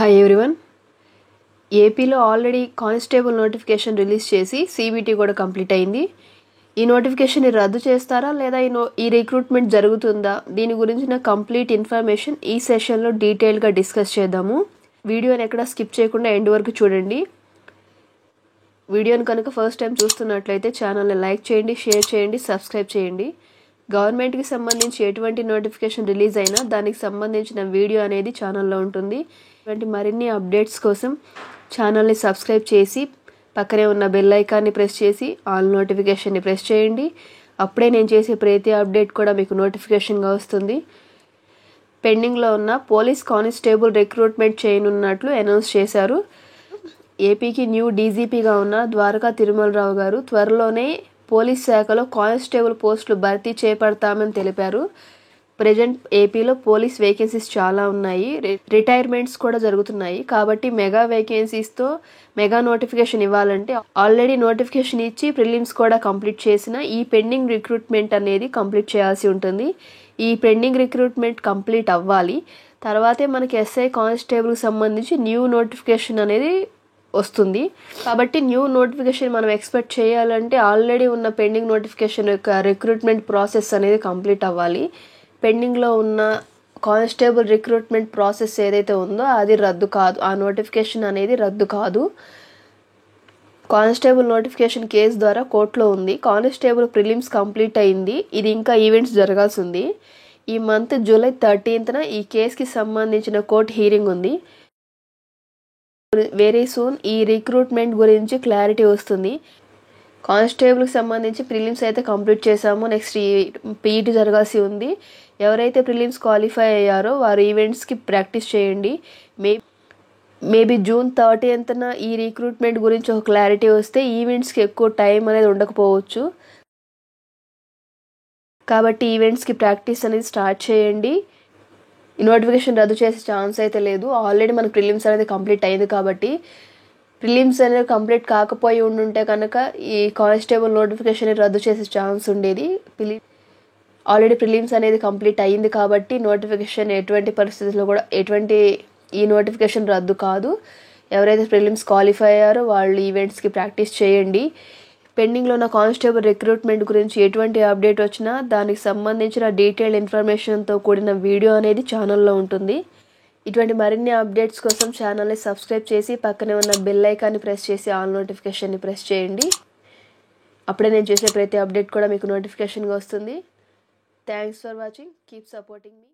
Hi everyone. ఏపీలో already constable notification release చేసి CBT కూడా కంప్లీట్ అయింది. ఈ నోటిఫికేషన్ని రద్దు చేస్తారా లేదా ఈ రిక్రూట్మెంట్ జరుగుతుందా, దీని గురించిన కంప్లీట్ ఇన్ఫర్మేషన్ ఈ సెషన్లో డీటెయిల్గా డిస్కస్ చేద్దాము. వీడియోని ఎక్కడ స్కిప్ చేయకుండా ఎండ్ వరకు చూడండి. వీడియోని కనుక ఫస్ట్ టైం చూస్తున్నట్లయితే ఛానల్ని లైక్ చేయండి, షేర్ చేయండి, సబ్స్క్రైబ్ చేయండి. గవర్నమెంట్కి సంబంధించి ఎటువంటి నోటిఫికేషన్ రిలీజ్ అయినా దానికి సంబంధించిన వీడియో అనేది ఛానల్లో ఉంటుంది. ఇటువంటి మరిన్ని అప్డేట్స్ కోసం ఛానల్ని సబ్స్క్రైబ్ చేసి పక్కనే ఉన్న బెల్ ఐకాన్ని ప్రెస్ చేసి ఆల్ నోటిఫికేషన్ని ప్రెస్ చేయండి. అప్పుడే నేను చేసే ప్రతి అప్డేట్ కూడా మీకు నోటిఫికేషన్గా వస్తుంది. పెండింగ్లో ఉన్న పోలీస్ కానిస్టేబుల్ రిక్రూట్మెంట్ చేయనున్నట్లు అనౌన్స్ చేశారు. ఏపీకి న్యూ డీజీపీగా ఉన్న ద్వారకా తిరుమలరావు గారు త్వరలోనే పోలీస్ శాఖలో కానిస్టేబుల్ పోస్టులు భర్తీ చేపడతామని తెలిపారు. ప్రజెంట్ ఏపీలో పోలీస్ వేకెన్సీస్ చాలా ఉన్నాయి, రిటైర్మెంట్స్ కూడా జరుగుతున్నాయి. కాబట్టి మెగా వేకెన్సీస్తో మెగా నోటిఫికేషన్ ఇవ్వాలంటే ఆల్రెడీ నోటిఫికేషన్ ఇచ్చి ప్రిలిమ్స్ కూడా కంప్లీట్ చేసిన ఈ పెండింగ్ రిక్రూట్మెంట్ అనేది కంప్లీట్ చేయాల్సి ఉంటుంది. ఈ పెండింగ్ రిక్రూట్మెంట్ కంప్లీట్ అవ్వాలి, తర్వాతే మనకి ఎస్ఐ కానిస్టేబుల్కి సంబంధించి న్యూ నోటిఫికేషన్ అనేది వస్తుంది. కాబట్టి న్యూ నోటిఫికేషన్ మనం ఎక్స్పెక్ట్ చేయాలంటే ఆల్రెడీ ఉన్న పెండింగ్ నోటిఫికేషన్ యొక్క రిక్రూట్మెంట్ ప్రాసెస్ అనేది కంప్లీట్ అవ్వాలి. పెండింగ్లో ఉన్న కానిస్టేబుల్ రిక్రూట్మెంట్ ప్రాసెస్ ఏదైతే ఉందో అది రద్దు కాదు, ఆ నోటిఫికేషన్ అనేది రద్దు కాదు. కానిస్టేబుల్ నోటిఫికేషన్ కేసు ద్వారా కోర్టులో ఉంది. కానిస్టేబుల్ ప్రిలిమ్స్ కంప్లీట్ అయింది, ఇది ఇంకా ఈవెంట్స్ జరగాల్సి ఉంది. ఈ మంత్ జూలై 13న ఈ కేసుకి సంబంధించిన కోర్టు హీరింగ్ ఉంది. వెరీ సూన్ ఈ రిక్రూట్మెంట్ గురించి క్లారిటీ వస్తుంది. కానిస్టేబుల్కి సంబంధించి ప్రిలిమ్స్ అయితే కంప్లీట్ చేశాము, నెక్స్ట్ పీఈటీ జరగాల్సి ఉంది. ఎవరైతే ప్రిలిమ్స్ క్వాలిఫై అయ్యారో వారు ఈవెంట్స్కి ప్రాక్టీస్ చేయండి. మేబీ జూన్ 30న ఈ రిక్రూట్మెంట్ గురించి ఒక క్లారిటీ వస్తే ఈవెంట్స్కి ఎక్కువ టైం అనేది ఉండకపోవచ్చు. కాబట్టి ఈవెంట్స్కి ప్రాక్టీస్ అనేది స్టార్ట్ చేయండి. ఈ నోటిఫికేషన్ రద్దు చేసే ఛాన్స్ అయితే లేదు. ఆల్రెడీ మనకు ప్రిలిమ్స్ అనేది కంప్లీట్ అయింది కాబట్టి ప్రిలిమ్స్ అనేది కంప్లీట్ కాకపోయి ఉండుంటే కనుక ఈ కానిస్టేబుల్ నోటిఫికేషన్ రద్దు చేసే ఛాన్స్ ఉండేది. ఆల్రెడీ ప్రిలిమ్స్ అనేది కంప్లీట్ అయ్యింది కాబట్టి నోటిఫికేషన్ ఎటువంటి పరిస్థితుల్లో కూడా ఈ నోటిఫికేషన్ రద్దు కాదు. ఎవరైతే ప్రిలిమ్స్ క్వాలిఫై అయ్యారో వాళ్ళు ఈవెంట్స్కి ప్రాక్టీస్ చేయండి. పెండింగ్లో ఉన్న కానిస్టేబుల్ రిక్రూట్మెంట్ గురించి ఎటువంటి అప్డేట్ వచ్చినా దానికి సంబంధించిన డీటెయిల్డ్ ఇన్ఫర్మేషన్తో కూడిన వీడియో అనేది ఛానల్లో ఉంటుంది. ఇటువంటి మరిన్ని అప్డేట్స్ కోసం ఛానల్ని సబ్స్క్రైబ్ చేసి పక్కనే ఉన్న బెల్ ఐకాన్ని ప్రెస్ చేసి ఆల్ నోటిఫికేషన్ని ప్రెస్ చేయండి. అప్పుడే నేను చేసే ప్రతి అప్డేట్ కూడా మీకు నోటిఫికేషన్గా వస్తుంది. Thanks for watching, keep supporting me.